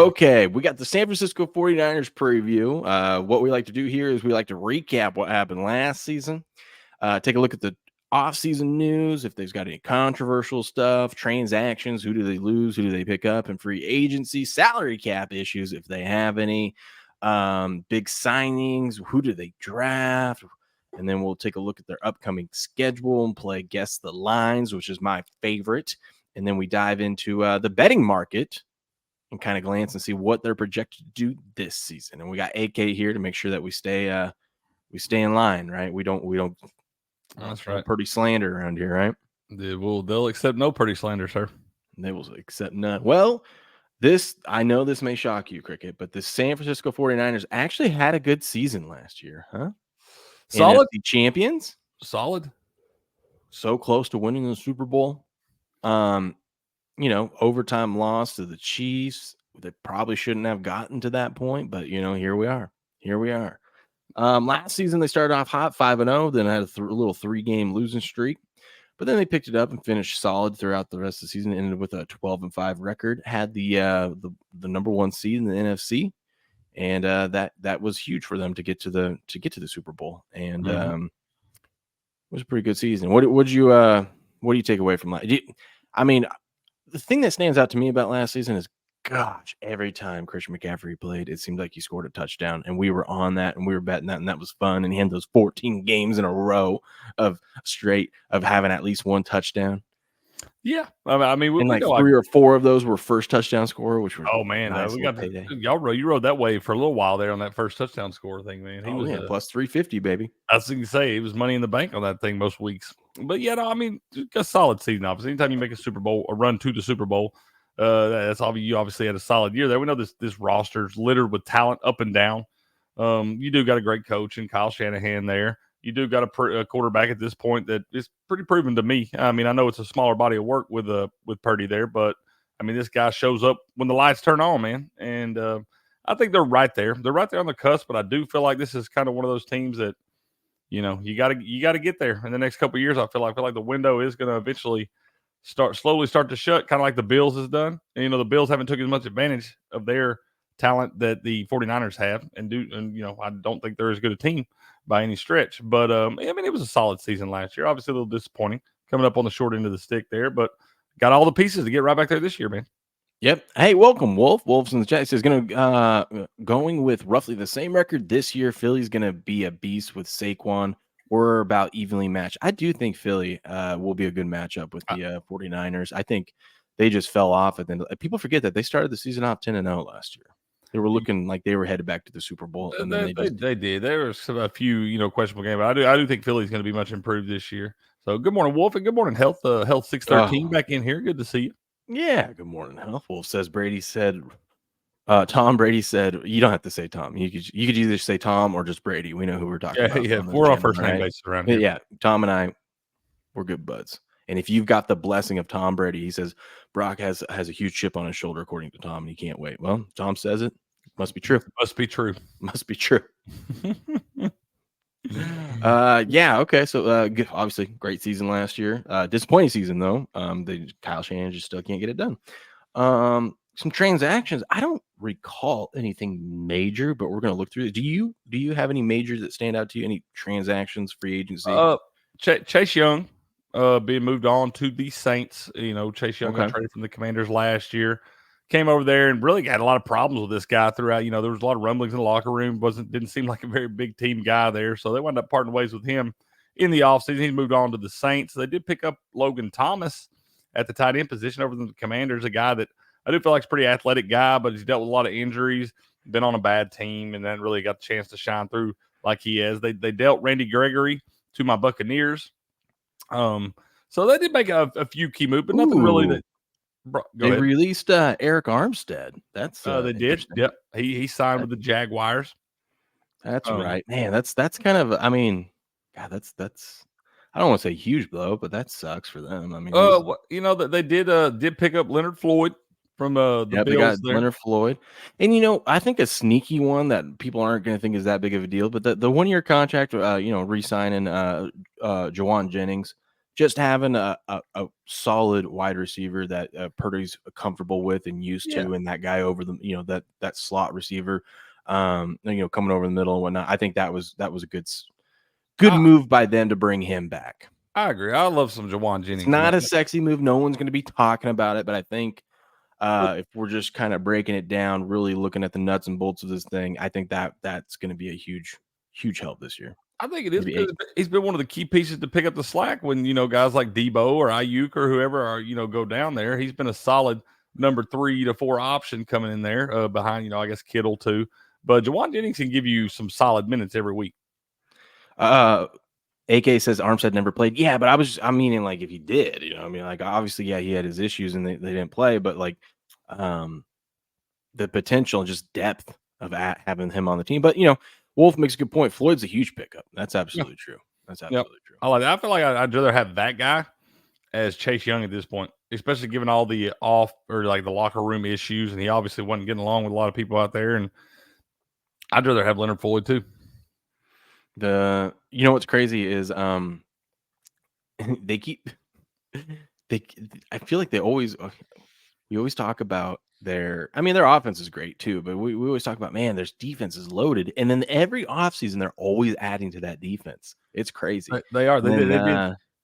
Okay, we got the San Francisco 49ers preview. What we like to do here is we like to recap what happened last season, take a look at the offseason news, if they've got any controversial stuff, transactions, who do they lose, who do they pick up, and free agency, salary cap issues, if they have any, big signings, who do they draft, and then we'll take a look at their upcoming schedule and play Guess the Lines, which is my favorite, and then we dive into the betting market and kind of glance and see what they're projected to do this season. And we got AK here to make sure that we stay in line, right? We don't. That's right. Purdy slander around here, right? They'll accept no Purdy slander, sir. They will accept none. Well, I know this may shock you, Cricket, but the San Francisco 49ers actually had a good season last year, huh? Solid. NFC champions. Solid. So close to winning the Super Bowl. Overtime loss to the Chiefs. They probably shouldn't have gotten to that point, but here we are. Last season they started off hot 5-0, then had a little 3-game losing streak, but then they picked it up and finished solid throughout the rest of the season. Ended with a 12-5 record. Had the number 1 seed in the NFC, and that was huge for them to get to the Super Bowl. And it was a pretty good season. What do you take away from that? The thing that stands out to me about last season is, gosh, every time Christian McCaffery played, it seemed like he scored a touchdown, and we were on that, and we were betting that, and that was fun. And he had those 14 games in a row of having at least one touchdown. Yeah, I mean, and like 3 or 4 of those were first touchdown scorer, which were nice. We got you rode that wave for a little while there on that first touchdown score thing, man. He was plus 350, baby. I was going to say it was money in the bank on that thing most weeks. But a solid season. Obviously, anytime you make a run to the Super Bowl, that's obviously you obviously had a solid year there. We know this roster's littered with talent up and down. You do got a great coach in Kyle Shanahan there. You do got a quarterback at this point that is pretty proven to me. I mean, I know it's a smaller body of work with Purdy there, but I mean, this guy shows up when the lights turn on, man. And I think they're right there. They're right there on the cusp, but I do feel like this is kind of one of those teams that, you got to get there in the next couple of years. I feel like the window is going to eventually slowly start to shut, kind of like the Bills has done. And, the Bills haven't taken as much advantage of their talent that the 49ers have and I don't think they're as good a team by any stretch. But, it was a solid season last year. Obviously a little disappointing coming up on the short end of the stick there, but got all the pieces to get right back there this year, man. Yep. Hey, welcome, Wolf. Wolf's in the chat. He says going with roughly the same record this year. Philly's going to be a beast with Saquon. We're about evenly matched. I do think Philly will be a good matchup with the 49ers. I think they just fell off. And then people forget that they started the season off 10-0 last year. They were looking like they were headed back to the Super Bowl. And then they did. There was a few, questionable games. But I do think Philly's going to be much improved this year. So good morning, Wolf, and good morning, Health. Health 613 back in here. Good to see you. Yeah, good morning, Health. Wolf says Tom Brady said, you don't have to say Tom. You could either say Tom or just Brady. We know who we're talking about. Yeah, we're on first name basis around here. Yeah, Tom and I, we're good buds. And if you've got the blessing of Tom Brady, he says Brock has a huge chip on his shoulder, according to Tom, and he can't wait. Well, Tom says it. Must be true. Must be true. Must be true. Yeah. Okay. So, obviously, great season last year. Disappointing season though. Kyle Shanahan just still can't get it done. Some transactions. I don't recall anything major, but we're going to look through it. Do you have any majors that stand out to you? Any transactions, free agency? Chase Young, being moved on to the Saints. Chase Young got traded from the Commanders last year. Came over there and really had a lot of problems with this guy throughout. There was a lot of rumblings in the locker room. Didn't seem like a very big team guy there. So they wound up parting ways with him in the offseason. He moved on to the Saints. They did pick up Logan Thomas at the tight end position over the Commanders, a guy that I do feel like is a pretty athletic guy, but he's dealt with a lot of injuries, been on a bad team, and then really got the chance to shine through like he has. They dealt Randy Gregory to my Buccaneers. So they did make a few key moves, but nothing really that. They released Eric Armstead. That's they did. Yep, he signed with the Jaguars. That's right, man. That's kind of. I mean, God, that's. I don't want to say huge blow, but that sucks for them. I mean, that they did pick up Leonard Floyd from the Bills. They got Leonard Floyd, and I think a sneaky one that people aren't going to think is that big of a deal, but the 1-year contract, re-signing Jawan Jennings just having a solid wide receiver that Purdy's comfortable with and used Yeah. to, and that guy over the that slot receiver, coming over the middle and whatnot. I think that was a good move by them to bring him back. I agree. I love some Jawan Jennings. It's not a sexy move. No one's going to be talking about it, but I think if we're just kind of breaking it down, really looking at the nuts and bolts of this thing, I think that's going to be a huge help this year. I think it is because he's been one of the key pieces to pick up the slack when, guys like Debo or Aiyuk or whoever are, go down there. He's been a solid number 3 to 4 option coming in there behind, I guess Kittle too. But Jawan Jennings can give you some solid minutes every week. AK says Armstead never played. Yeah, but I'm meaning like if he did, like obviously, yeah, he had his issues and they didn't play, but like the potential and just depth of having him on the team. But Wolf makes a good point. Floyd's a huge pickup. That's absolutely true. That's absolutely true. I feel like I'd rather have that guy as Chase Young at this point, especially given all the the locker room issues, and he obviously wasn't getting along with a lot of people out there. And I'd rather have Leonard Floyd too. What's crazy is I feel like we always talk about their offense is great too, but we always talk about, man, their defense is loaded, and then every offseason they're always adding to that defense. It's crazy. They are.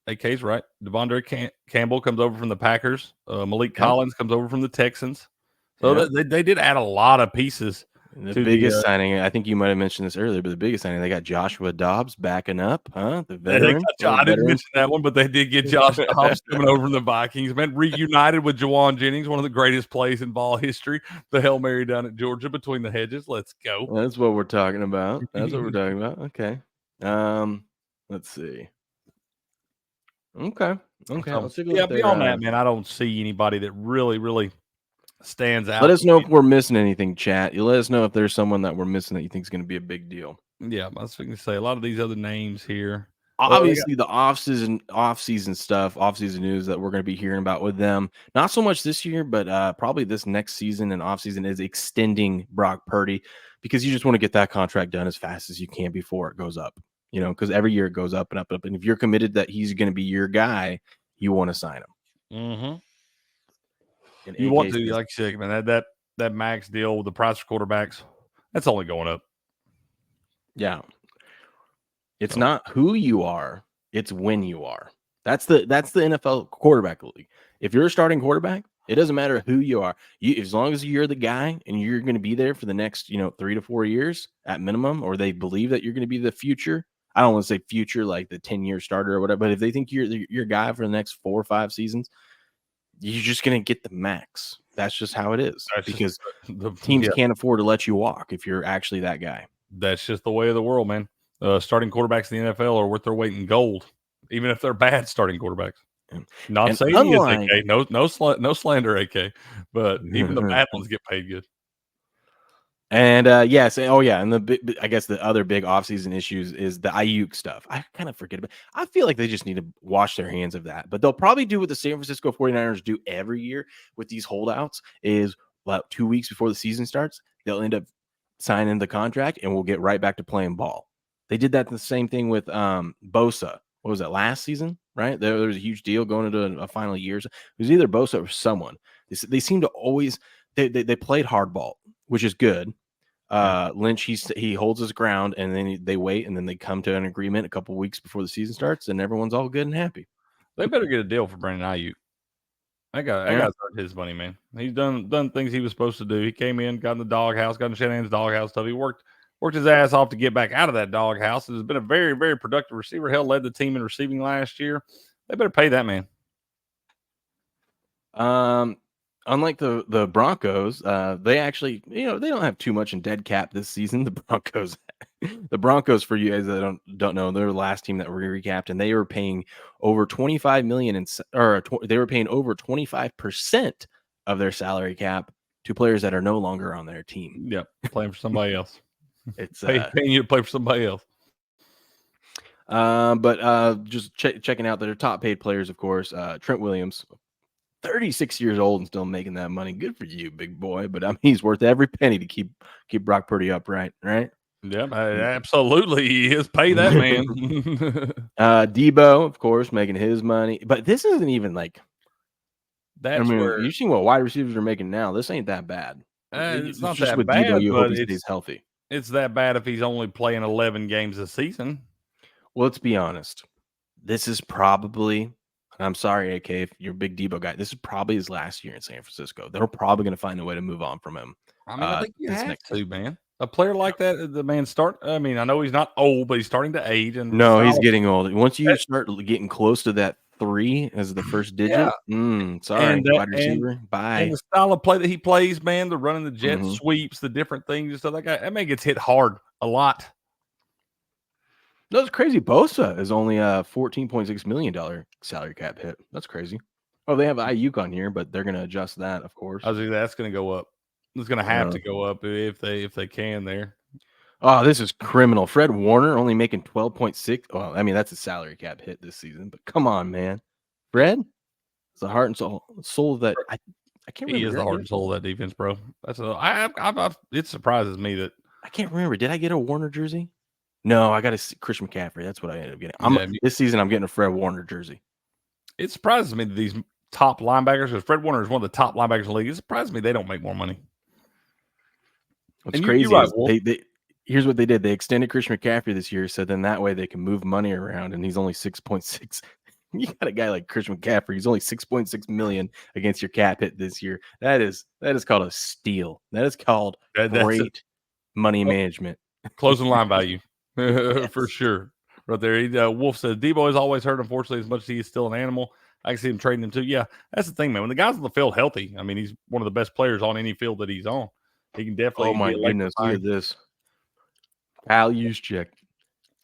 AK's right. Devondre Campbell comes over from the Packers. Malik Collins comes over from the Texans. So they did add a lot of pieces. The biggest signing, I think you might have mentioned this earlier, but the biggest signing, they got Joshua Dobbs backing up, huh? The veteran. I didn't mention that one, but they did get Josh Dobbs coming over from the Vikings. Man, reunited with Jawan Jennings, one of the greatest plays in ball history. The Hail Mary down at Georgia between the hedges. Let's go. That's what we're talking about. Okay. Let's see. Okay. Let's take a look beyond that, man, I don't see anybody that really stands out. Let us know if we're missing anything, chat. You let us know if there's someone that we're missing that you think is going to be a big deal. Yeah, I was going to say a lot of these other names here. Obviously, the off-season stuff, off-season news that we're going to be hearing about with them. Not so much this year, but probably this next season and off-season is extending Brock Purdy because you just want to get that contract done as fast as you can before it goes up. Because every year it goes up and up and up. And if you're committed that he's going to be your guy, you want to sign him. Mm-hmm. You want to, like you said, man, that max deal with the price for quarterbacks, that's only going up. Yeah. It's not who you are, it's when you are. That's the NFL quarterback league. If you're a starting quarterback, it doesn't matter who you are. As long as you're the guy and you're going to be there for the next, 3 to 4 years at minimum, or they believe that you're going to be the future. I don't want to say future like the 10-year starter or whatever, but if they think you're your guy for the next 4 or 5 seasons, you're just going to get the max. That's just how it is. Because the teams can't afford to let you walk if you're actually that guy. That's just the way of the world, man. Starting quarterbacks in the NFL are worth their weight in gold, even if they're bad starting quarterbacks. Not saying he is AK. No slander, AK. But even the bad ones get paid good. And yes, and I guess the other big offseason issues is the Aiyuk stuff. I kind of forget about. I feel like they just need to wash their hands of that. But they'll probably do what the San Francisco 49ers do every year with these holdouts is about 2 weeks before the season starts, they'll end up signing the contract and we'll get right back to playing ball. They did that the same thing with Bosa. What was that, last season? Right? There was a huge deal going into a final year. It was either Bosa or someone. They seem to always they played hardball, which is good. Lynch, he holds his ground, and then they wait, and then they come to an agreement a couple weeks before the season starts, and everyone's all good and happy. They better get a deal for Brandon Aiyuk. That guy's earned his money, man. He's done things he was supposed to do. He came in, got in the doghouse, got in Shanahan's doghouse stuff. He worked his ass off to get back out of that doghouse. Has been a very, very productive receiver. Hell, led the team in receiving last year. They better pay that man. Unlike the Broncos, they actually, they don't have too much in dead cap this season. The Broncos, for you guys that don't know, they're the last team that were recapped, and they were paying over $25 million, they were paying over 25% of their salary cap to players that are no longer on their team. Yep, playing for somebody else. It's paying you to play for somebody else. But just checking out their top paid players, of course, Trent Williams. 36 years old and still making that money. Good for you, big boy. But I mean, he's worth every penny to keep Brock Purdy upright, right? Yeah, absolutely. He is. Pay that man. Debo, of course, making his money. But this isn't even like, That's where you've seen what wide receivers are making now. This ain't that bad. it's It's not just that with Debo, bad, you hope but he stays healthy. it's that bad if he's only playing 11 games a season. Well, let's be honest. This is probably, and I'm sorry, AK, if you're a big Debo guy, this is probably his last year in San Francisco. They're probably going to find a way to move on from him. I mean, I think you this have next to, season. man. A player like that, the man I mean, I know he's not old, but he's starting to age. And No, he's getting old. Once you start getting close to that 3 as the first digit, sorry, wide receiver, bye. And the style of play that he plays, man, the running the jet Mhm. sweeps, the different things and stuff like that man gets hit hard a lot. No, it's crazy. Bosa is only a $14.6 million salary cap hit. That's crazy. Oh, they have Aiyuk on here, but they're going to adjust that, of course. I was like, that's going to go up. It's going to have to go up if they can there. Oh, this is criminal. Fred Warner only making 12.6. Well, I mean, that's a salary cap hit this season, but come on, man. Fred is the heart and soul of that. I can't remember. He is the heart and soul of that defense, bro. That's it surprises me that I can't remember. Did I get a Warner jersey? No, I got a Christian McCaffery. That's what I ended up getting. This season, I'm getting a Fred Warner jersey. It surprises me that these top linebackers, because Fred Warner is one of the top linebackers in the league. It surprises me they don't make more money. What's crazy is they here's what they did. They extended Christian McCaffrey this year, so then that way they can move money around, and he's only 6.6. You got a guy like Christian McCaffrey, he's only 6.6 million against your cap hit this year. That is called a steal. That is called great money management. Closing line value. For sure. Right there. Wolf says Debo is always hurt, unfortunately, as much as he is still an animal. I can see him trading him too. Yeah, that's the thing, man. When the guy's on the field healthy, I mean, he's one of the best players on any field that he's on. He can definitely. Oh my goodness! Look at this. Al Juszczyk.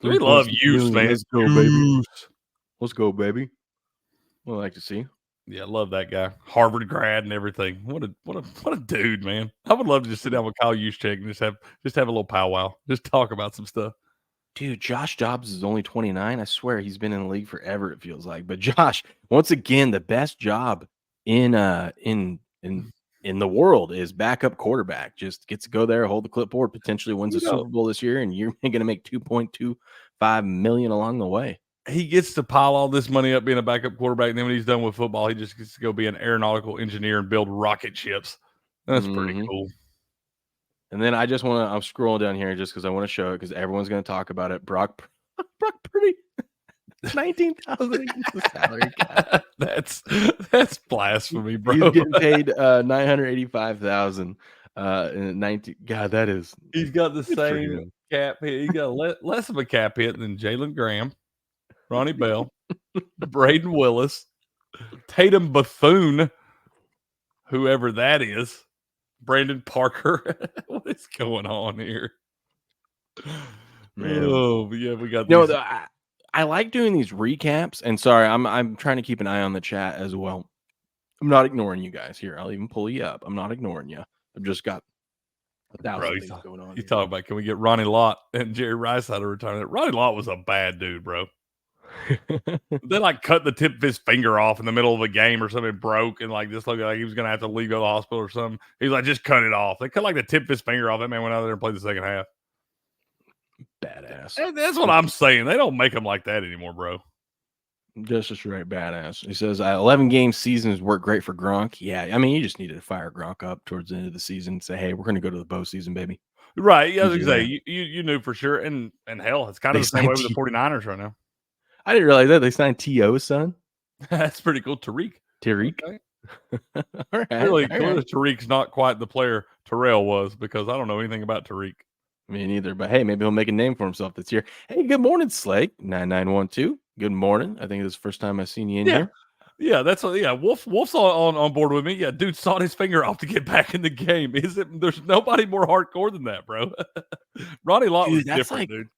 We love use, man. Let's go, baby. Let's go, baby. We'd like to see. Yeah, I love that guy. Harvard grad and everything. What a dude, man. I would love to just sit down with Kyle Juszczyk and just have a little powwow. Just talk about some stuff. Dude, Josh Dobbs is only 29. I swear he's been in the league forever, it feels like. But Josh, once again, the best job in the world is backup quarterback. Just gets to go there, hold the clipboard, potentially wins a Super Bowl this year, and you're going to make $2.25 million along the way. He gets to pile all this money up being a backup quarterback, and then when he's done with football, he just gets to go be an aeronautical engineer and build rocket ships. That's pretty cool. And then I'm scrolling down here just because I want to show it because everyone's going to talk about it. Brock Purdy, 19,000 the salary cap. That's blasphemy, bro. He's getting paid $985,000 in 19. God, that is. He's got the same cap hit. He got less of a cap hit than Jalen Graham, Ronnie Bell, Braden Willis, Tatum Bethune, whoever that is. Brandon Parker. What is going on here? Man. Oh, yeah, we got these. I like doing these recaps, and sorry, I'm trying to keep an eye on the chat as well. I'm not ignoring you guys here. I'll even pull you up. I'm not ignoring you. I've just got 1,000 things going on. He's talking about, can we get Ronnie Lott and Jerry Rice out of retirement? Ronnie Lott was a bad dude, bro. They cut the tip of his finger off in the middle of a game or something broke, and just looked like he was going to have to leave, go to the hospital or something. He's like, just cut it off. They cut the tip of his finger off. That man went out there and played the second half. Badass. That's what I'm saying. They don't make them like that anymore, bro. Just a straight badass. He says 11 game seasons work great for Gronk. Yeah, I mean, you just needed to fire Gronk up towards the end of the season and say, hey, we're going to go to the postseason, baby. Right. Yeah, I was going to say, you knew for sure. And hell, it's kind of the same way with the 49ers right now. I didn't realize that. They signed T.O.'s son. That's pretty cool. Tariq. Okay. All right. Clearly, Tariq's not quite the player Terrell was, because I don't know anything about Tariq. Me neither. But hey, maybe he'll make a name for himself this year. Hey, good morning, Slake 9912. Good morning. I think this is the first time I've seen you in here. Yeah, that's Wolf's on board with me. Yeah, dude sawed his finger off to get back in the game. There's nobody more hardcore than that, bro. Ronnie Lott was different, dude.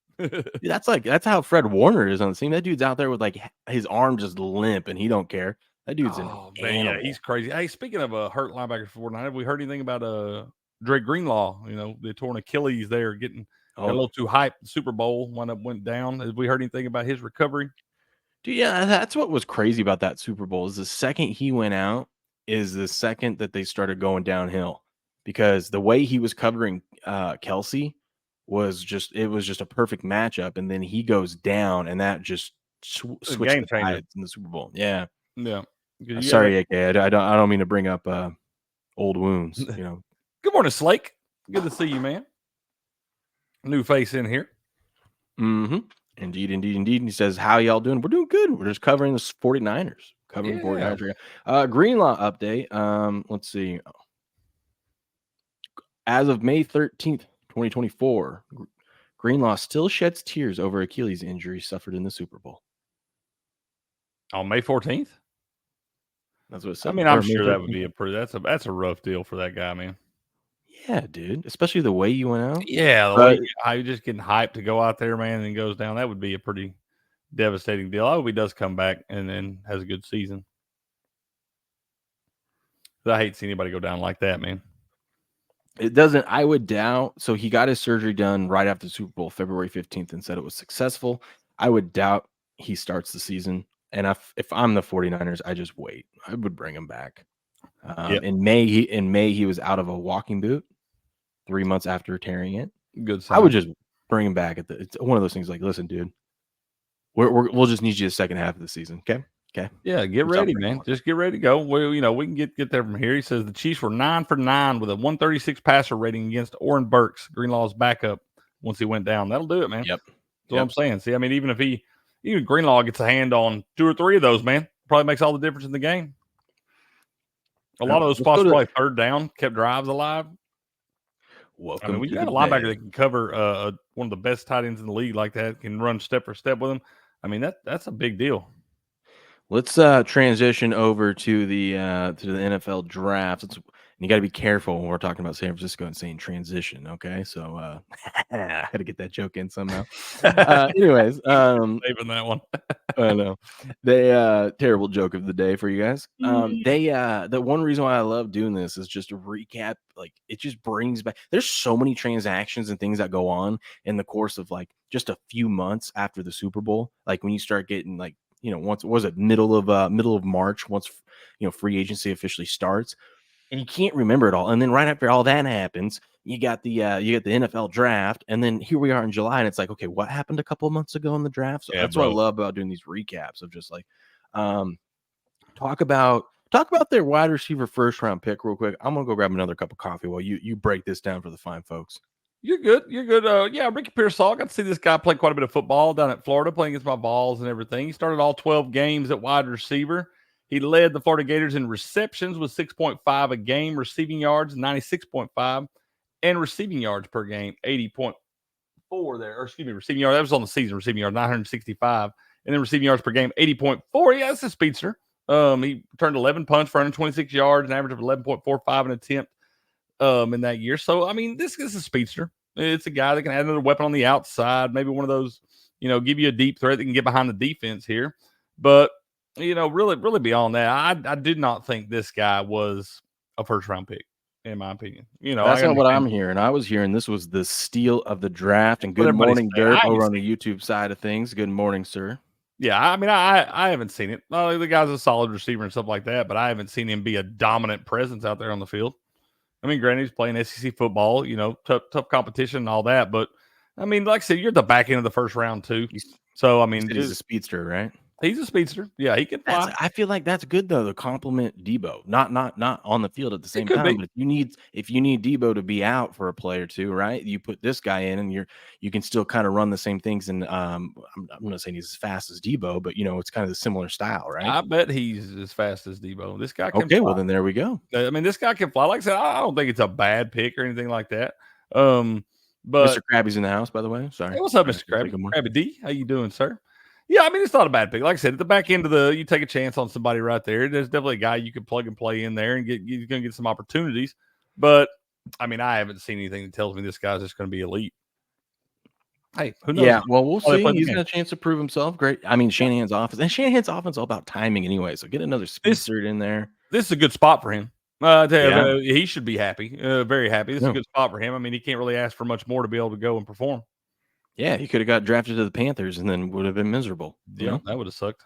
That's how Fred Warner is on the team. That dude's out there with his arm just limp and he don't care. That dude's an animal. Yeah, he's crazy. Hey, speaking of hurt linebackers for 49, have we heard anything about Dre Greenlaw? The torn Achilles there, getting a little too hyped. The Super Bowl went down. Have we heard anything about his recovery? Dude, yeah, that's what was crazy about that Super Bowl is the second he went out is the second that they started going downhill, because the way he was covering Kelsey was just a perfect matchup, and then he goes down, and that just switched game the changer. tides in the Super Bowl. Yeah. Yeah. You got Sorry, AK. I don't mean to bring up old wounds. Good morning, Slake. Good to see you, man. New face in here. Mm-hmm. Indeed. And he says, how y'all doing? We're doing good. We're just covering the 49ers. Covering the 49ers. Greenlaw update. Let's see. As of May 13th, 2024, Greenlaw still sheds tears over Achilles injury suffered in the Super Bowl. On May 14th? That's what it said. I mean, I'm sure that would be that's a rough deal for that guy, man. Yeah, dude. Especially the way you went out. Yeah, the way you're just getting hyped to go out there, man, and then goes down. That would be a pretty devastating deal. I hope he does come back and then has a good season. I hate to see anybody go down like that, man. It doesn't. I would doubt. So he got his surgery done right after the Super Bowl, February 15th, and said it was successful. I would doubt he starts the season. And if I'm the 49ers, I just wait. I would bring him back. In May, he was out of a walking boot 3 months after tearing it. Good sign. I would just bring him back it's one of those things like, listen, dude, we'll just need you the second half of the season. Okay. Yeah, get ready, man. Just get ready to go. Well, we can get there from here. He says the Chiefs were 9 for 9 with a 136 passer rating against Oren Burks, Greenlaw's backup, once he went down. That'll do it, man. Yep. That's what I'm saying. See, I mean, even Greenlaw gets a hand on 2 or 3 of those, man, probably makes all the difference in the game. A lot of those spots probably third down, kept drives alive. Welcome. I mean, when you got a linebacker that can cover one of the best tight ends in the league like that, can run step for step with him, I mean, that's a big deal. Let's transition over to the NFL draft. You got to be careful when we're talking about San Francisco and saying transition. Okay, so I had to get that joke in somehow. Anyways, saving that one. I know. Terrible joke of the day for you guys. The one reason why I love doing this is just to recap. Like, it just brings back. There's so many transactions and things that go on in the course of like just a few months after the Super Bowl. Like when you start getting like, once was it middle of March, once free agency officially starts, and you can't remember it all. And then right after all that happens, you got the NFL draft, and then here we are in July, and it's like, okay, what happened a couple of months ago in the draft? So that's what I love about doing these recaps of just like talk about their wide receiver first round pick real quick. I'm gonna go grab another cup of coffee while you break this down for the fine folks. You're good. Yeah, Ricky Pearsall. Got to see this guy play quite a bit of football down at Florida, playing against my balls and everything. He started all 12 games at wide receiver. He led the Florida Gators in receptions with 6.5 a game, receiving yards 96.5, and receiving yards per game 80.4 there. Or excuse me, receiving yards. That was on the season. Receiving yards 965, and then receiving yards per game 80.4. Yeah, that's a speedster. He returned 11 punts for 126 yards, an average of 11.45 an attempt. In that year. So, I mean, this is a speedster. It's a guy that can add another weapon on the outside, maybe one of those, give you a deep threat that can get behind the defense here. But, really beyond that, I did not think this guy was a first round pick, in my opinion. That's not what I'm hearing. I was hearing this was the steal of the draft. And good morning, Dirk, over on the YouTube side of things. Good morning, sir. Yeah, I mean, I haven't seen it. The guy's a solid receiver and stuff like that, but I haven't seen him be a dominant presence out there on the field. I mean, granted, he's playing SEC football, tough competition and all that. But, I mean, like I said, you're at the back end of the first round, too. So, I mean, he's a speedster, right? He's a speedster. Yeah, he can fly. I feel like that's good, though, to compliment Debo. Not on the field at the same time. But if you need Debo to be out for a play or two, right? You put this guy in, and you can still kind of run the same things. And I'm not saying he's as fast as Debo, but it's kind of the similar style, right? I bet he's as fast as Debo. This guy can fly. Well, then there we go. I mean, this guy can fly. Like I said, I don't think it's a bad pick or anything like that. But Mr. Krabby's in the house, by the way. Sorry. Hey, what's up, Mr. Krabby? Krabby D, how you doing, sir? Yeah, I mean, it's not a bad pick. Like I said, at the back end of you take a chance on somebody right there. There's definitely a guy you can plug and play in there and you're going to get some opportunities. But, I mean, I haven't seen anything that tells me this guy's just going to be elite. Hey, who knows? Yeah, well, we'll see. He's got a chance to prove himself. Great. I mean, Shanahan's offense. And Shanahan's offense is all about timing anyway. So get another speedster in there. This is a good spot for him. He should be happy. Very happy. This is a good spot for him. I mean, he can't really ask for much more to be able to go and perform. Yeah, he could have got drafted to the Panthers and then would have been miserable. Yeah, that would have sucked.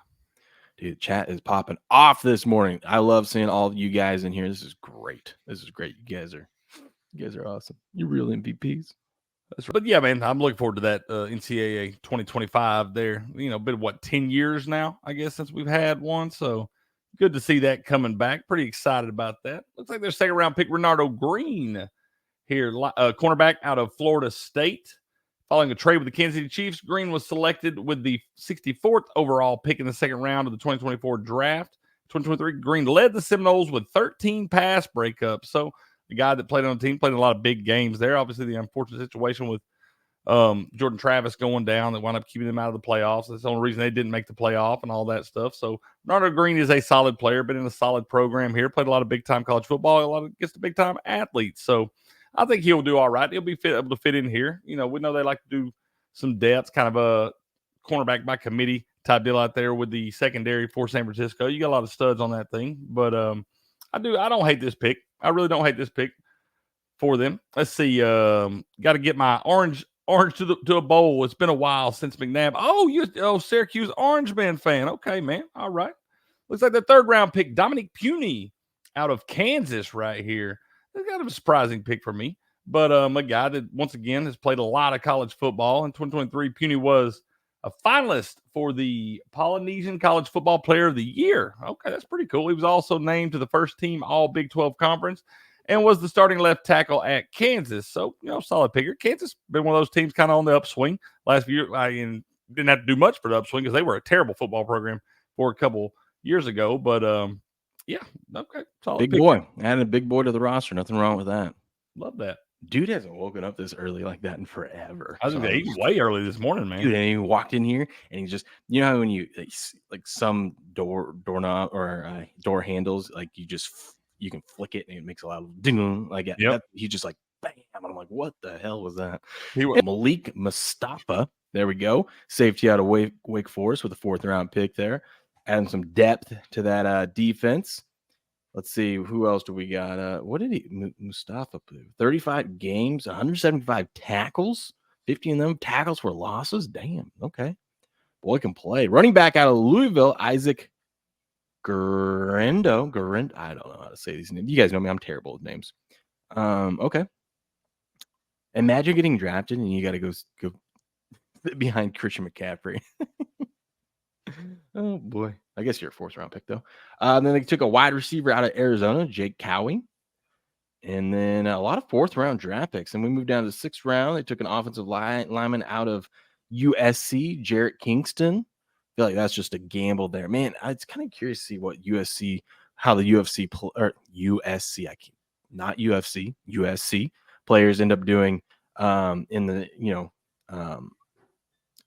Dude, chat is popping off this morning. I love seeing all of you guys in here. This is great. You guys are awesome. You're real MVPs. But yeah, man, I'm looking forward to that NCAA 2025 there. Been 10 years now, I guess, since we've had one. So good to see that coming back. Pretty excited about that. Looks like their second round pick, Renardo Green, here, cornerback out of Florida State. Following a trade with the Kansas City Chiefs, Green was selected with the 64th overall pick in the second round of the 2024 draft. 2023, Green led the Seminoles with 13 pass breakups. So the guy that played on the team played in a lot of big games there. Obviously, the unfortunate situation with Jordan Travis going down that wound up keeping them out of the playoffs. That's the only reason they didn't make the playoff and all that stuff. So Renardo Green is a solid player, been in a solid program here, played a lot of big-time college football, gets the big-time athletes. So I think he'll do all right. He'll be able to fit in here. We know they like to do some depth, kind of a cornerback by committee type deal out there with the secondary for San Francisco. You got a lot of studs on that thing, but I don't hate this pick. I really don't hate this pick for them. Let's see. Got to get my orange to a bowl. It's been a while since McNabb. Oh, Syracuse Orange Man fan. Okay, man. All right. Looks like the third round pick, Dominic Puny out of Kansas right here. It's kind of a surprising pick for me. But a guy that, once again, has played a lot of college football. In 2023, Puny was a finalist for the Polynesian College Football Player of the Year. Okay, that's pretty cool. He was also named to the first team All Big 12 Conference and was the starting left tackle at Kansas. So, solid picker. Kansas been one of those teams kind of on the upswing last few years. I didn't have to do much for the upswing because they were a terrible football program for a couple years ago. But, yeah, okay. Solid big pick. boy. Added a big boy to the roster. Nothing wrong with that. Love that. Dude hasn't woken up this early like that in forever. I was going to say, he's way early this morning, man. Dude, and he walked in here and he just, how when you, like some doorknob or door handles, like you can flick it and it makes a loud ding, like that. He just like, bam. And I'm like, what the hell was that? Malik Mustafa. There we go. Safety out of Wake Forest with a 4th round pick there. Adding some depth to that defense. Let's see, who else do we got? What did Mustafa do? 35 games, 175 tackles, 50 of them tackles were losses. Damn, okay. Boy can play. Running back out of Louisville, Isaac Garendo. I don't know how to say these names. You guys know me, I'm terrible with names. Okay. Imagine getting drafted and you got to go behind Christian McCaffery. Oh boy, I guess you're a 4th round pick though. Then they took a wide receiver out of Arizona, Jake Cowie, and then a lot of 4th round draft picks. And we moved down to the 6th round. They took an offensive lineman out of USC, Jarrett Kingston. I feel like that's just a gamble there, man. It's kind of curious to see what how the USC players end up doing in the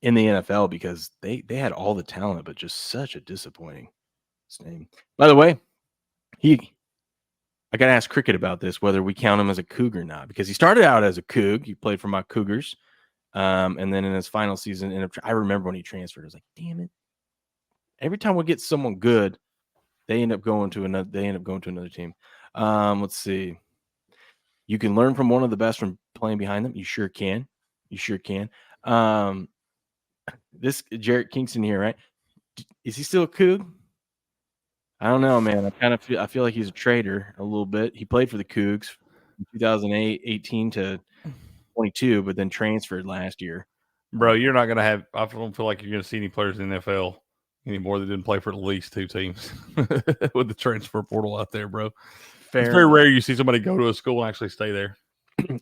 in the NFL, because they had all the talent, but just such a disappointing name. By the way, I got to ask Cricket about this, whether we count him as a Cougar or not, because he started out as a Coug. He played for my Cougars. And then in his final season, I remember when he transferred, I was like, damn it. Every time we get someone good, they end up going to another team. Let's see. You can learn from one of the best from playing behind them. You sure can. This Jarrett Kingston here, right? Is he still a Coug? I don't know, man. I feel like he's a traitor a little bit. He played for the Cougs from 2018 to 22, but then transferred last year. Bro, you're not gonna have. I don't feel like you're gonna see any players in the NFL anymore that didn't play for at least 2 teams with the transfer portal out there, bro. It's very rare you see somebody go to a school and actually stay there.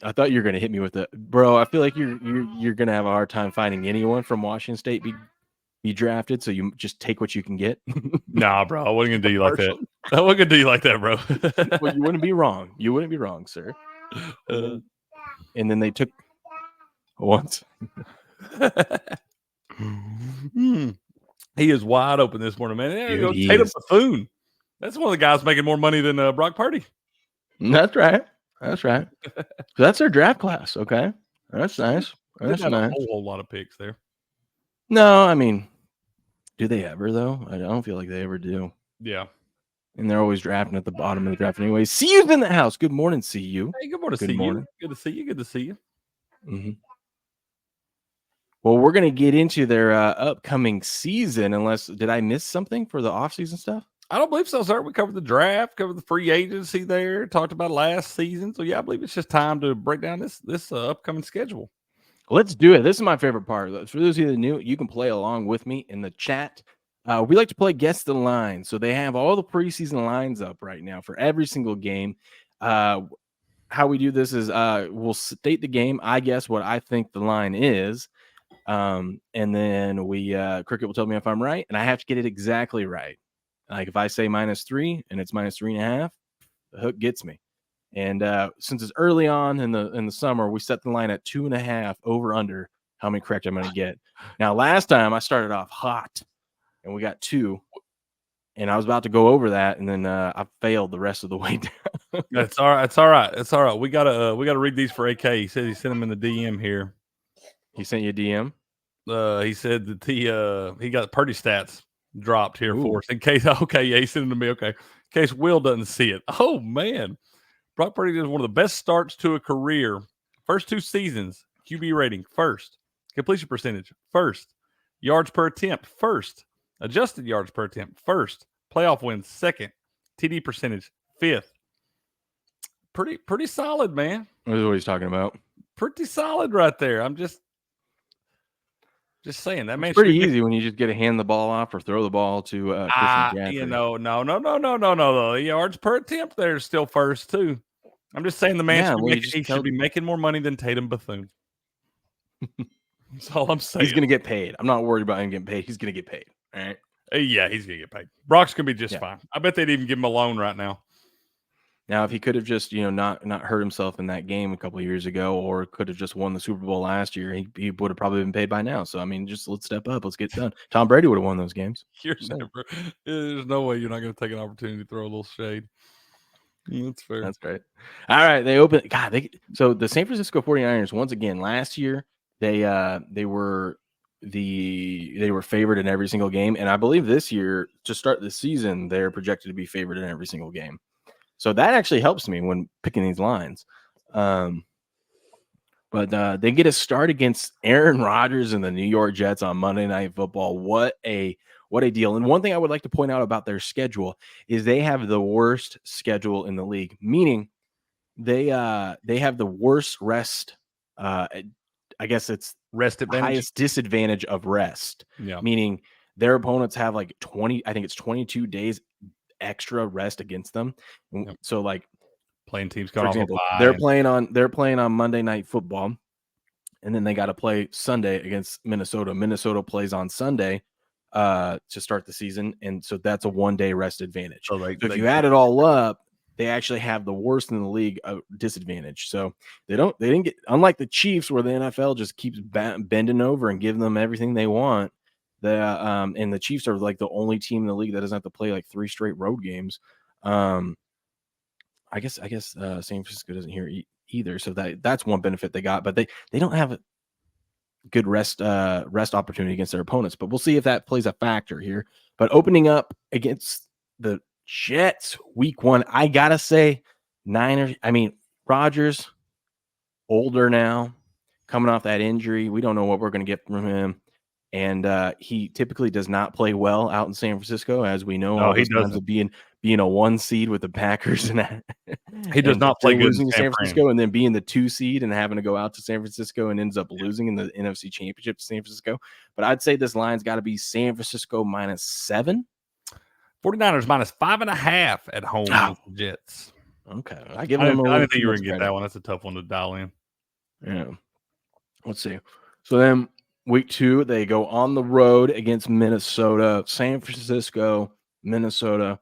I thought you were gonna hit me with it, bro. I feel like you're gonna have a hard time finding anyone from Washington State be drafted, so you just take what you can get. Nah, bro, I wasn't gonna do you like that. I wasn't gonna do you like that, bro. Well, you wouldn't be wrong. You wouldn't be wrong, sir. And then they took once. He is wide open this morning, man. There you go, Tatum Bethune. That's one of the guys making more money than Brock Purdy. That's right. So that's their draft class. Okay, that's nice. That's nice. A whole lot of picks there. No, I mean, do they ever though? I don't feel like they ever do. Yeah. And they're always drafting at the bottom of the draft anyway. See you's in the house. Good morning, see you. Hey, good morning, see you. Good to see you. Good to see you. Mm-hmm. Well, we're gonna get into their upcoming season. Did I miss something for the offseason stuff? I don't believe so, sir. We covered the draft, covered the free agency there, talked about last season. So yeah, I believe it's just time to break down this upcoming schedule. Let's do it. This is my favorite part. For those of you that are new, you can play along with me in the chat. We like to play Guess the Line. So they have all the preseason lines up right now for every single game. How we do this is we'll state the game. I guess what I think the line is. And then Cricket will tell me if I'm right, and I have to get it exactly right. Like if I say -3 and it's -3.5, the hook gets me. And since it's early on in the summer, we set the line at 2.5 over under how many correct I'm going to get. Now, last time I started off hot and we got 2, and I was about to go over that, and then I failed the rest of the way down. That's all right. It's all right. It's all right. We gotta read these for AK. He said he sent them in the DM here. He sent you a DM. He said that he got Purdy stats dropped here Ooh. for us in case. Okay, yeah, he sent them to me. Okay, in case Will doesn't see it. Oh man, Brock Purdy is one of the best starts to a career. First 2 seasons, QB rating first, completion percentage first, yards per attempt first, adjusted yards per attempt first, playoff wins second, TD percentage 5th. Pretty solid, man. This is what he's talking about. Pretty solid right there. I'm just saying that man. It's pretty easy when you just get to hand the ball off or throw the ball to Christian McCaffery. You know, no. The yards per attempt there is still first too. I'm just saying the man should be making more money than Tatum Bethune. That's all I'm saying. He's going to get paid. I'm not worried about him getting paid. He's going to get paid. All right. Yeah, he's going to get paid. Brock's going to be just fine. I bet they'd even give him a loan right now. Now, if he could have just, not hurt himself in that game a couple of years ago, or could have just won the Super Bowl last year, he would have probably been paid by now. So, I mean, just let's step up. Let's get it done. Tom Brady would have won those games. There's no way you're not going to take an opportunity to throw a little shade. That's fair. That's right. All right. They open. God, so the San Francisco 49ers, once again, last year, they were favored in every single game. And I believe this year, to start the season, they're projected to be favored in every single game. So that actually helps me when picking these lines. But they get a start against Aaron Rodgers and the New York Jets on Monday Night Football. What a deal. And one thing I would like to point out about their schedule is they have the worst schedule in the league, meaning they have the worst rest. I guess it's rest advantage. Highest disadvantage of rest. Yeah. Meaning their opponents have like 22 days extra rest against them. Yep. So like playing teams, for example, they're playing on Monday Night Football, and then they got to play Sunday against Minnesota. Minnesota plays on Sunday to start the season, and so that's a 1-day rest advantage. So if you add it all up, they actually have the worst in the league disadvantage. So they didn't get, unlike the Chiefs where the NFL just keeps bending over and giving them everything they want. And the Chiefs are like the only team in the league that doesn't have to play like 3 straight road games. I guess San Francisco doesn't hear either. So that's one benefit they got, but they don't have a good rest opportunity against their opponents. But we'll see if that plays a factor here. But opening up against the Jets week 1, I gotta say, Rodgers, older now, coming off that injury. We don't know what we're gonna get from him. And he typically does not play well out in San Francisco, as we know. No, he doesn't. Of being a 1 seed with the Packers, and he does not play good losing in San Francisco, and then being the 2 seed and having to go out to San Francisco and ends up losing in the NFC Championship to San Francisco. But I'd say this line's got to be San Francisco -7. 49ers -5.5 at home against the Jets. Okay, I didn't think you were gonna get that one. That's a tough one to dial in. Yeah. Let's see. So then week 2, they go on the road against Minnesota, San Francisco, Minnesota.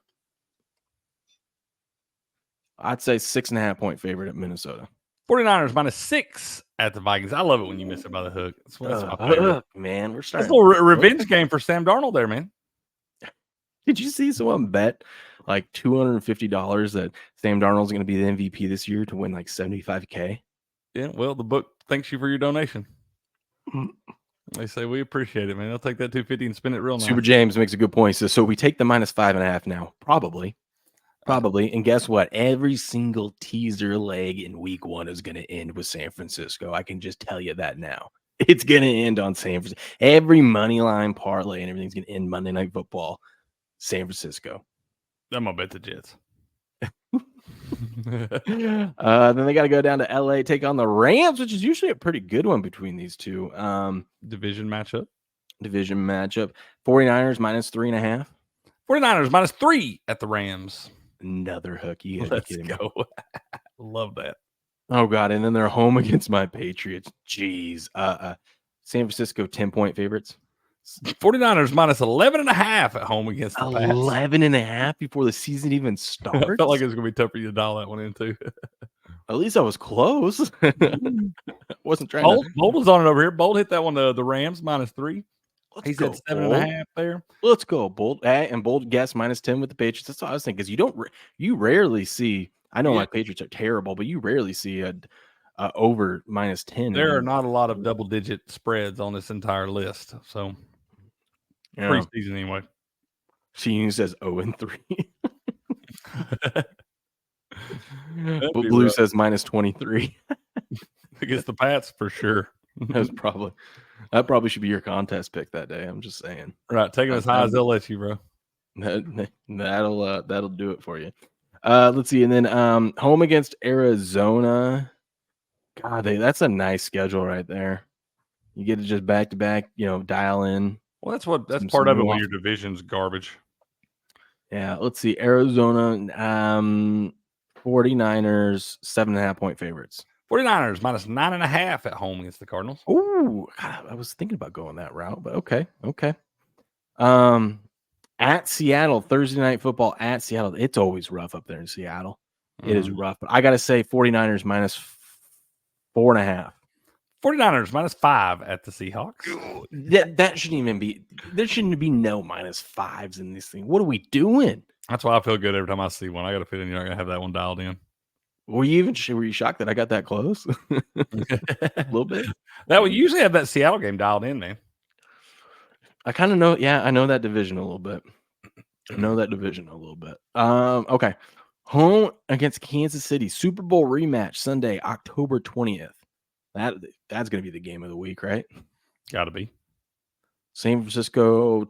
I'd say 6.5 point favorite at Minnesota. 49ers -6 at the Vikings. I love it when you miss it by the hook. That's my favorite. Man, we're starting. That's a little revenge game for Sam Darnold there, man. Did you see someone bet like $250 that Sam Darnold's going to be the MVP this year to win like $75K? Yeah, well, the book thanks you for your donation. They say we appreciate it, man. They'll take that $250 and spend it real nice. Super James makes a good point. So we take the -5.5 now, probably. And guess what? Every single teaser leg in week 1 is going to end with San Francisco. I can just tell you that now. It's going to end on San Francisco. Every money line parlay and everything's going to end Monday Night Football, San Francisco. I'm going to bet the Jets. Then they got to go down to LA, take on the Rams, which is usually a pretty good one between these two. Division matchup. 49ers -3.5. 49ers -3 at the Rams. Another hook. You gotta be Let's kidding me. go. Love that. Oh God. And then they're home against my Patriots. Jeez. San Francisco 10-point favorites. 49ers -11.5 at home against the Pats. 11.5 before the season even starts. I felt like it was gonna be tough for you to dial that one in too. At least I was close. Wasn't trying to. Bold was on it over here. Bold hit that one. The Rams -3. He said 7.5 there. Let's go, Bold. And Bold guess -10 with the Patriots. That's what I was thinking. Because you rarely see. I know my Patriots are terrible, but you rarely see a over -10. There are not a lot of double-digit spreads on this entire list. So preseason anyway. She says 0-3. But Blue says -23. Against the Pats for sure. That probably should be your contest pick that day. I'm just saying. Right, take them as high as they'll let you, bro. That'll do it for you. Let's see, and then home against Arizona. God, that's a nice schedule right there. You get to just back to back, dial in. Well, that's part of it when your division's garbage. Yeah, let's see. Arizona 49ers 7.5-point favorites. 49ers -9.5 at home against the Cardinals. Oh, I was thinking about going that route, but okay. At Seattle, Thursday night football at Seattle. It's always rough up there in Seattle. It is rough, but I got to say 49ers -4.5. 49ers -5 at the Seahawks. That shouldn't even be. There shouldn't be no -5s in this thing. What are we doing? That's why I feel good every time I see one. I got a feeling you're not gonna have that one dialed in. Were you shocked that I got that close? A little bit. That would usually have that Seattle game dialed in, man. I kind of know. Yeah, I know that division a little bit. Okay. Home against Kansas City, Super Bowl rematch Sunday, October 20th. That's going to be the game of the week, right? Got to be. San Francisco.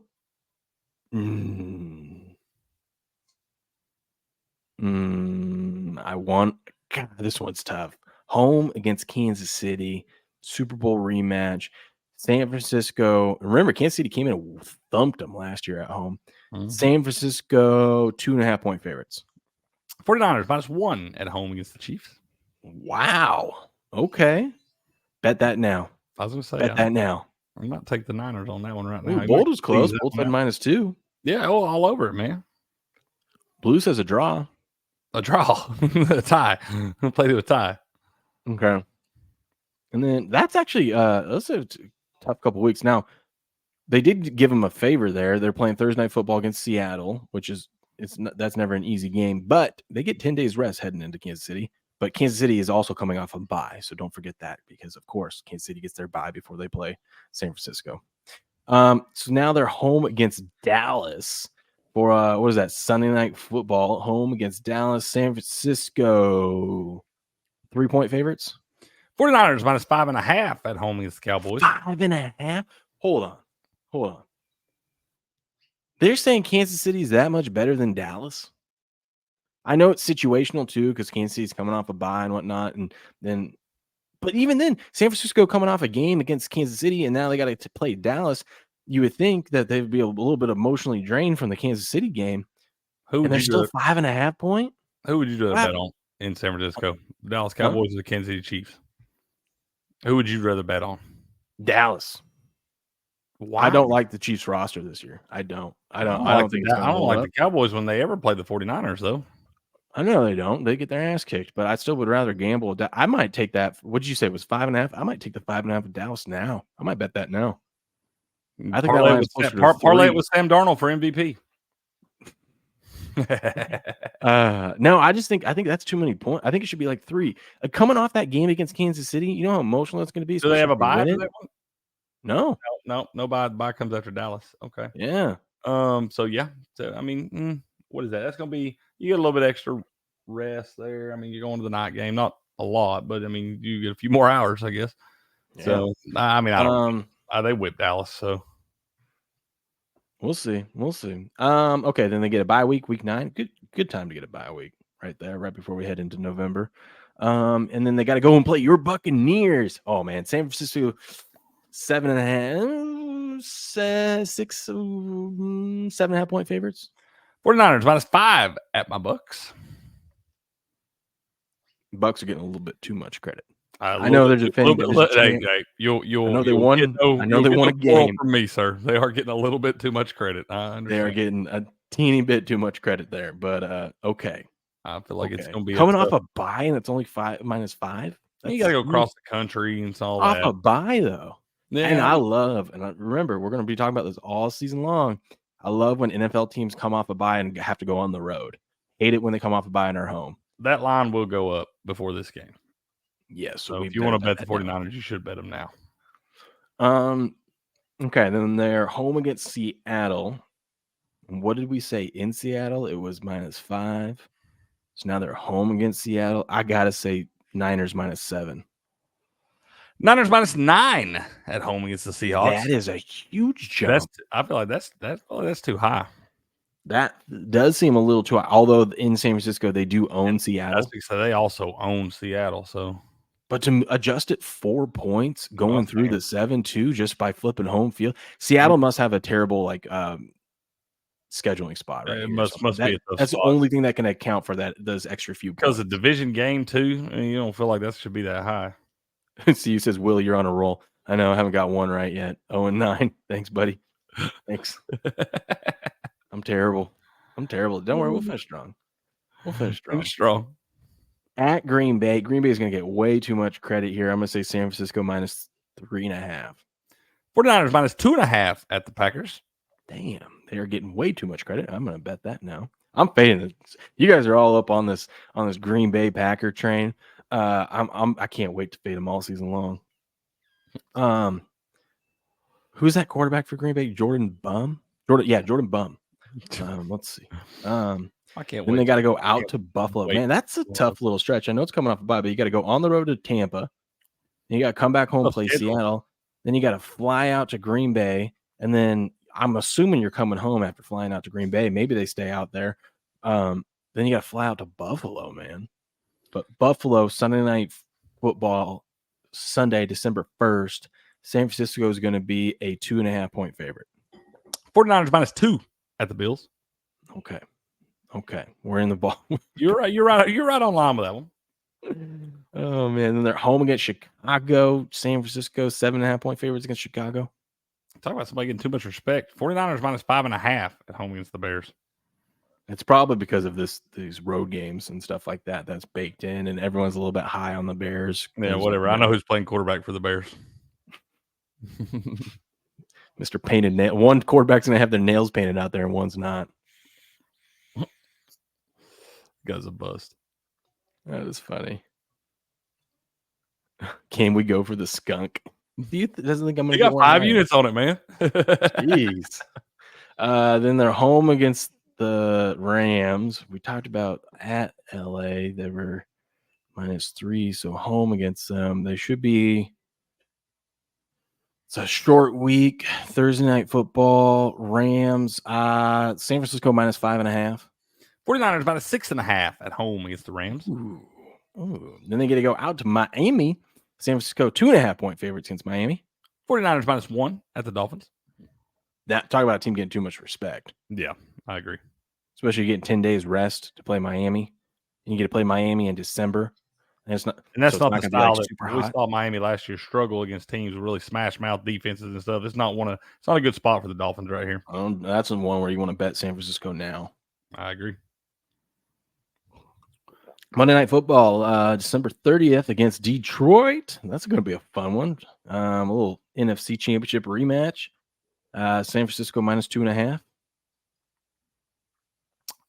God, this one's tough. Home against Kansas City, Super Bowl rematch. San Francisco. Remember, Kansas City came in and thumped them last year at home. Mm-hmm. San Francisco 2.5-point favorites. 49ers -1 at home against the Chiefs. Wow. Okay. Bet that now. I was going to say. Bet that now. I might take the Niners on that one right now. Bold was close. Bold said -2. Yeah, all over it, man. Blue says a draw. A draw. A tie. Play to a tie. Okay. And then that's actually that's a tough couple weeks. Now, they did give them a favor there. They're playing Thursday night football against Seattle, which is that's never an easy game, but they get 10 days rest heading into Kansas City. But Kansas City is also coming off a bye, so don't forget that because, of course, Kansas City gets their bye before they play San Francisco. So now they're home against Dallas for what is that? Sunday night football, home against Dallas, San Francisco. 3-point favorites. 49ers -5.5 at home against the Cowboys. 5.5. Hold on. They're saying Kansas City is that much better than Dallas. I know it's situational too because Kansas City's coming off a bye and whatnot, but even then, San Francisco coming off a game against Kansas City, and now they got to play Dallas. You would think that they'd be a little bit emotionally drained from the Kansas City game. And they're still 5.5-point. Who would you rather bet on in San Francisco? Dallas Cowboys or the Kansas City Chiefs? Who would you rather bet on? Dallas. Why? I don't like the Chiefs roster this year. I don't like the Cowboys when they ever play the 49ers, though. I know they don't. They get their ass kicked, but I still would rather gamble. I might take that. What did you say? It was 5.5? I might take the 5.5 of Dallas now. I might bet that now. I think parlay it with Sam Darnold for MVP. No, I think that's too many points. I think it should be like 3. Coming off that game against Kansas City, you know how emotional it's going to be. Do they have a bye after that one? No bye. Bye comes after Dallas. Okay. Yeah. So yeah. So I mean, what is that? That's going to be. You get a little bit extra rest there. I mean, you're going to the night game, not a lot, but I mean, you get a few more hours, I guess. Yeah. So I mean, I don't. They whipped Dallas, so we'll see. Okay, then they get a bye week, week 9. Good time to get a bye week. right there, right before we head into November. And then they got to go and play your Buccaneers. Oh man, San Francisco 7.5, 6, 7.5 point favorites. 49ers -5 at my Bucks. Bucks are getting a little bit too much credit. I know they're defending division Hey, champ. you'll I know they won. I know they won a game from me, sir. They are getting a little bit too much credit. I understand. They are getting a teeny bit too much credit there, but okay. I feel like it's going to be coming off a bye and it's only -5. You got to go across the country and all off that. a bye though. Yeah, and I remember we're going to be talking about this all season long. I love when NFL teams come off a bye and have to go on the road. Hate it when they come off a bye and are home. That line will go up before this game. Yes. So if you want to bet the 49ers, you should bet them now. Okay, then they're home against Seattle. What did we say in Seattle? It was -5. So now they're home against Seattle. I gotta say Niners -7. Niners -9 at home against the Seahawks. That is a huge jump. I feel like that's too high. That does seem a little too high. Although in San Francisco they do own Seattle. So they also own Seattle. So, but to adjust it 4 points going through the 7-2 just by flipping home field, Seattle must have a terrible scheduling spot, right? It must be. That's the only thing that can account for those extra few points. Because a division game too, and you don't feel like that should be that high. See, says Will, you're on a roll. I know I haven't got one right yet. 0-9. Thanks, buddy. Thanks. I'm terrible. Don't worry, we'll finish strong. Strong. At Green Bay. Green Bay is going to get way too much credit here. I'm going to say San Francisco -3.5. 49ers -2.5 at the Packers. Damn, they are getting way too much credit. I'm going to bet that now. I'm fading it. You guys are all up on this Green Bay Packer train. I can't wait to fade them all season long. Who's that quarterback for Green Bay? Jordan Bum. Jordan Bum. Let's see. I can't wait. Then they got to go out to Buffalo. Man, that's a tough little stretch. I know it's coming off a bye, but you got to go on the road to Tampa. Then you got to come back home, play Seattle. Then you got to fly out to Green Bay, and then I'm assuming you're coming home after flying out to Green Bay. Maybe they stay out there. Then you got to fly out to Buffalo, man. But Buffalo, Sunday Night Football, Sunday, December 1st. San Francisco is going to be a 2.5 point favorite. 49ers -2 at the Bills. Okay. We're in the ball. You're right on line with that one. Oh, man. Then they're home against Chicago. San Francisco, 7.5 point favorites against Chicago. Talk about somebody getting too much respect. 49ers -5.5 at home against the Bears. It's probably because of these road games and stuff like that. That's baked in, and everyone's a little bit high on the Bears. Yeah, whatever. I know who's playing quarterback for the Bears. Mr. Painted Nail. One quarterback's going to have their nails painted out there, and one's not. Guy's a bust. That is funny. Can we go for the skunk? Doesn't think I'm going to got 5 units on it, man. Jeez. Then they're home against the Rams. We talked about at LA. They were -3, so home against them. They should be. It's a short week. Thursday Night Football. Rams. San Francisco -5.5. 49ers -6.5 at home against the Rams. Ooh. Then they get to go out to Miami. San Francisco 2.5 point favorites against Miami. 49ers -1 at the Dolphins. Talk about a team getting too much respect. Yeah, I agree. Especially getting 10 days rest to play Miami. And you get to play Miami in December. And that's not the style that super we hot. saw Miami last year struggle against teams with really smash mouth defenses and stuff. It's not a good spot for the Dolphins right here. That's the one where you want to bet San Francisco now. I agree. Monday Night Football, December 30th against Detroit. That's going to be a fun one. A little NFC Championship rematch. San Francisco -2.5.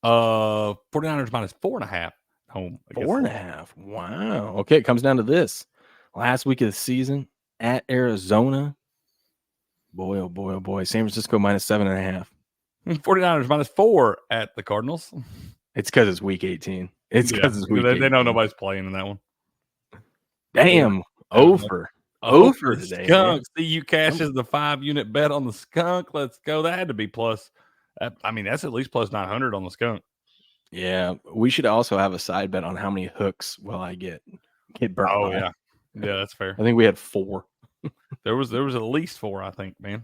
49ers -4.5 home. 4.5. Wow. Okay, it comes down to this. Last week of the season at Arizona. Boy, oh boy, oh boy. San Francisco -7.5. 49ers -4 at the Cardinals. It's because it's week 18. It's because it's week 18. They know nobody's playing in that one. Damn. Over today. Skunk. See, you cashes the 5 unit bet on the skunk. Let's go. That had to be plus. I mean, that's at least plus 900 on the skunk. Yeah, we should also have a side bet on how many hooks will I get burnt Oh by. yeah, that's fair. I think we had 4. There was at least 4, I think, man.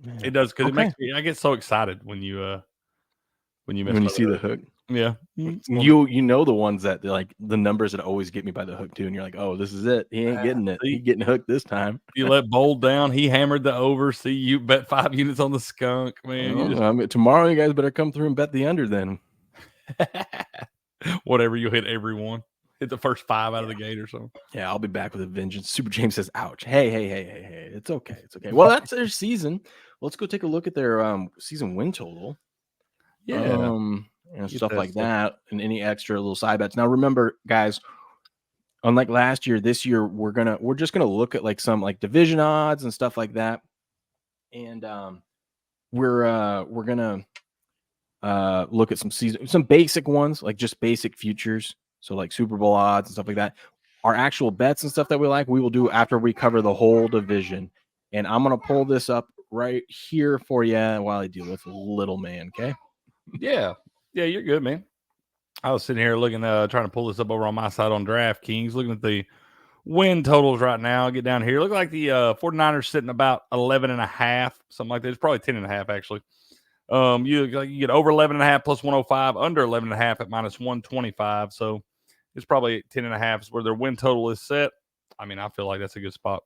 Yeah. It does because it makes Okay. me. I get so excited when you mess When you by see the the hook. hook, Yeah, you know the ones that like the numbers that always get me by the hook too, and you're like, oh, this is it. He ain't getting it. He see, getting hooked this time. you let Bold down. He hammered the over. See, you bet 5 units on the skunk, man. You Well, I mean, tomorrow you guys better come through and bet the under then. just whatever you hit everyone. Hit the first 5 out of Yeah. the gate or something. Yeah, I'll be back with a vengeance. Super James says, ouch. Hey. It's okay. It's okay. Well, that's their season. Let's go take a look at their season win total. Yeah, And get stuff that like stuff. that, and any extra little side bets. Now, remember, guys, unlike last year, this year we're just gonna look at like some like division odds and stuff like that, and we're gonna look at some basic ones, like just basic futures, so like Super Bowl odds and stuff like that. Our actual bets and stuff that we like, we will do after we cover the whole division. And I'm gonna pull this up right here for you while I deal with little man. Okay. Yeah, you're good, man. I was sitting here looking, trying to pull this up over on my side on DraftKings, looking at the win totals right now. Get down here. Look like the 49ers sitting about 11.5, something like that. It's probably 10.5 actually. You get over 11.5 plus 105, under 11.5 at minus 125. So it's probably 10.5 is where their win total is set. I mean, I feel like that's a good spot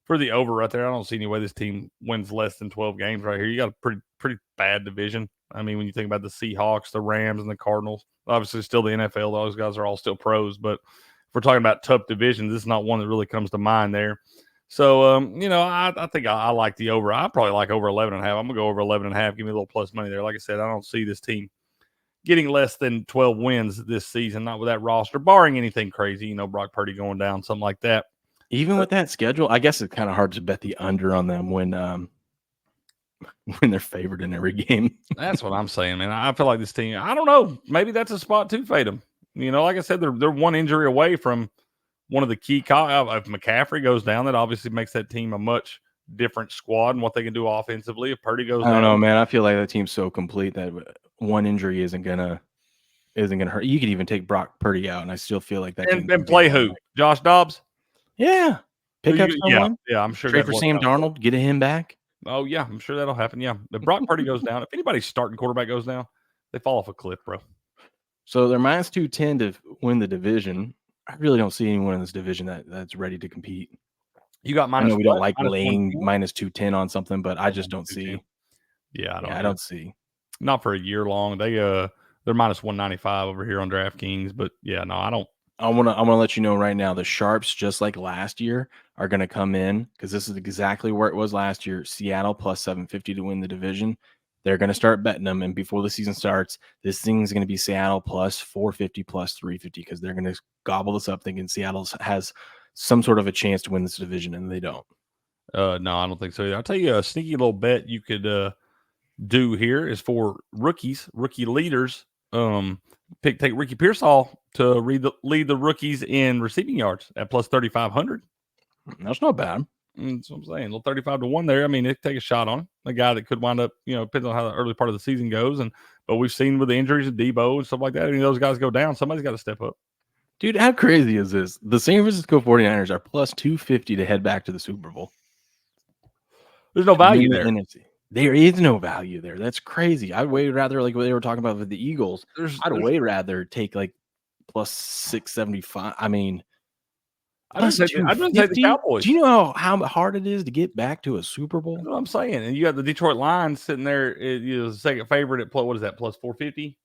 for the over right there. I don't see any way this team wins less than 12 games right here. You got a pretty bad division. I mean, when you think about the Seahawks, the Rams, and the Cardinals, obviously still the NFL. Those guys are all still pros. But if we're talking about tough divisions, this is not one that really comes to mind there. So, I think I like the over. I probably like over 11.5. I'm going to go over 11.5. Give me a little plus money there. Like I said, I don't see this team getting less than 12 wins this season, not with that roster, barring anything crazy, Brock Purdy going down, something like that. Even with that schedule, I guess it's kind of hard to bet the under on them when they're favored in every game. That's what I'm saying, man. I feel like this team, I don't know, maybe that's a spot to fade them. Like I said, they're one injury away from one of the key. If McCaffrey goes down, that obviously makes that team a much different squad and what they can do offensively. If Purdy goes I don't down, know, man. I feel like that team's so complete that one injury isn't gonna hurt. You could even take Brock Purdy out, and I still feel like that. and play who? Josh Dobbs? Yeah, pick up someone. Yeah, I'm sure. Trade for Sam Darnold, get him back. Oh yeah, I'm sure that'll happen. Yeah, if Brock Purdy goes down, if anybody's starting quarterback goes down, they fall off a cliff, bro. So they're minus 210 to win the division. I really don't see anyone in this division that's ready to compete. You got I minus. know we don't like laying minus 210 on something, but I just don't see. Yeah, I don't see. Not for a year long. They're minus 195 over here on DraftKings, but yeah, no, I don't. I want to let you know right now, the Sharps, just like last year, are going to come in because this is exactly where it was last year. Seattle plus 750 to win the division. They're going to start betting them, and before the season starts, this thing's going to be Seattle plus 450 plus 350 because they're going to gobble this up, thinking Seattle has some sort of a chance to win this division, and they don't. No, I don't think so either. I'll tell you a sneaky little bet you could do here is for rookie leaders. Take Ricky Pearsall to lead the rookies in receiving yards at plus 3,500. That's not bad. That's what I'm saying. A little 35 to 1 there. I mean, they take a shot on him. A guy that could wind up, depends on how the early part of the season goes. But we've seen with the injuries of Debo and stuff like that, those guys go down. Somebody's got to step up. Dude, how crazy is this? The San Francisco 49ers are plus 250 to head back to the Super Bowl. There's no value there. NFC. There is no value there. That's crazy. I'd way rather, like what they were talking about with the Eagles, I'd way rather take like plus 675. I mean, I'd just take the Cowboys. Do you know how hard it is to get back to a Super Bowl? That's what I'm saying. And you got the Detroit Lions sitting there, the second favorite at what is that, plus 450?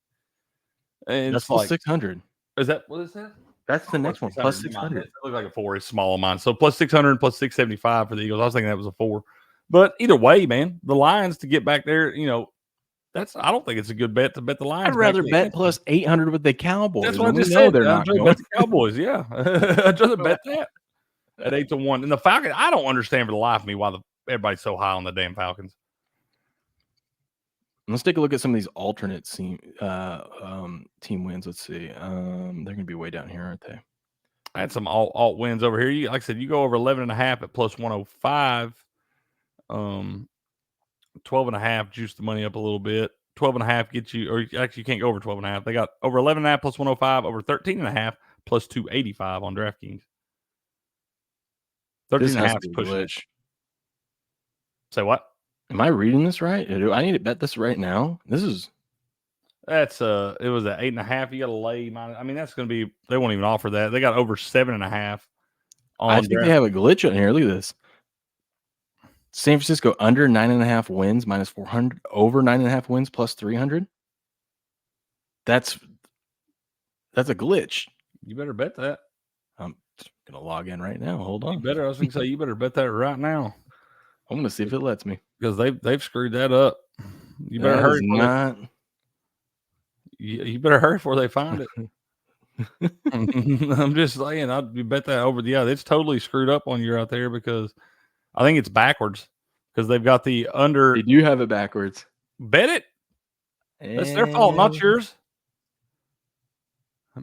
And that's plus 600. Is that what is that? That's the next one, plus 600. It looks like a 4. It's small of mine. So plus 600 and plus 675 for the Eagles. I was thinking that was a 4. But either way, man, the Lions to get back there, I don't think it's a good bet to bet the Lions. I'd rather bet plus 800 with the Cowboys. That's what I just said. They're not going. Bet the Cowboys, yeah. I'd rather bet that at 8 to 1. And the Falcons, I don't understand for the life of me why everybody's so high on the damn Falcons. Let's take a look at some of these alternate team wins. Let's see. They're going to be way down here, aren't they? I had some alt wins over here. Like I said, you go over 11.5 at plus 105. 12.5 juice the money up a little bit. 12.5 gets you, or actually you can't go over 12.5. They got over 11.5 plus 105, over 13.5 plus 285 on DraftKings. 13.5 is pushing it. Say what? Am I reading this right? Do I need to bet this right now? It was at 8.5. You got to lay minus. I mean, that's going to be. They won't even offer that. They got over 7.5. I think they have a glitch on here. Look at this. San Francisco under 9.5 wins minus 400, over 9.5 wins plus 300. That's a glitch. You better bet that. I'm gonna log in right now. Hold on. You better. I was gonna say you better bet that right now. I'm gonna see if it lets me because they've screwed that up. You better hurry. You better hurry before they find it. I'm just saying. I'd bet that over. Yeah, it's totally screwed up on you out there because I think it's backwards because they've got the under. They do have it backwards. Bet it. That's their fault, not yours.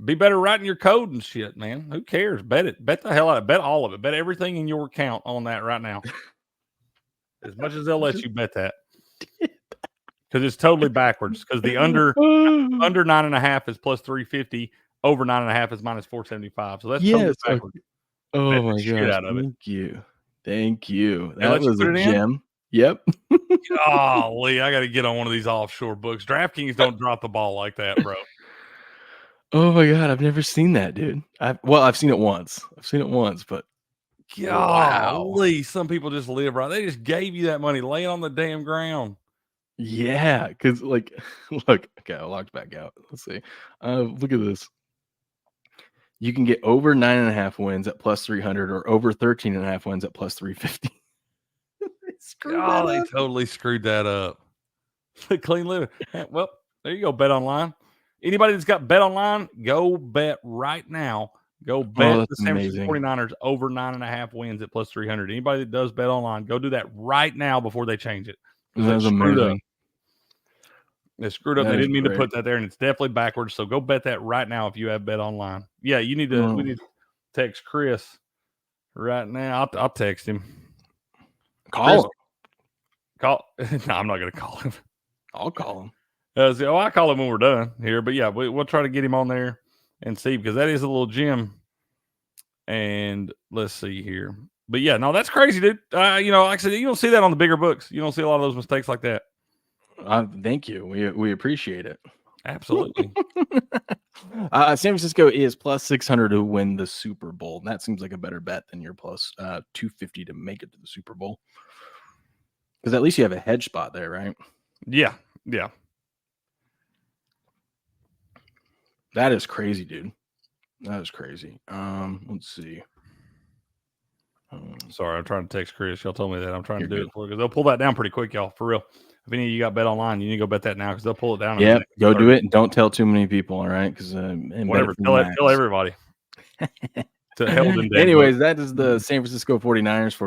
Be better writing your code and shit, man. Who cares? Bet it. Bet the hell out of it. Bet all of it. Bet everything in your account on that right now. As much as they'll let you bet that. Because it's totally backwards. Because the under 9.5 is plus 350. Over 9.5 is minus 475. So that's totally backwards. Oh my gosh. Thank you. That was a gem. Yep. Oh, Lee, I got to get on one of these offshore books. DraftKings don't drop the ball like that, bro. Oh my god, I've never seen that, dude. I've seen it once. But golly, some people just live right. They just gave you that money, lay it on the damn ground. Yeah, because look, okay, I logged back out. Let's see. Look at this. You can get over 9.5 wins at plus 300 or over 13.5 wins at plus 350. They totally screwed that up. Clean living. Well, there you go. Bet online. Anybody that's got bet online, go bet right now. Go bet the San Francisco 49ers over 9.5 wins at plus 300. Anybody that does bet online, go do that right now before they change it. That's amazing. They screwed up. They didn't mean to put that there, and it's definitely backwards. So go bet that right now if you have bet online. Yeah, you need to. We need to text Chris right now. I'll text him. Call him. No, I'm not going to call him. I'll call him. I call him when we're done here. But yeah, we'll try to get him on there and see because that is a little gem. And let's see here. But yeah, no, that's crazy, dude. Like I said, you don't see that on the bigger books. You don't see a lot of those mistakes like that. Thank you. We appreciate it. Absolutely. San Francisco is plus 600 to win the Super Bowl. That seems like a better bet than your plus 250 to make it to the Super Bowl. Because at least you have a hedge spot there, right? Yeah. That is crazy, dude. That is crazy. Let's see. Sorry, I'm trying to text Chris. Y'all told me that. I'm trying to do it for you because they'll pull that down pretty quick, y'all. For real. If any of you got bet online, you need to go bet that now because they'll pull it down. Yeah, go do it and don't tell too many people, all right? Because whatever, tell everybody. Anyways, that is the San Francisco 49ers for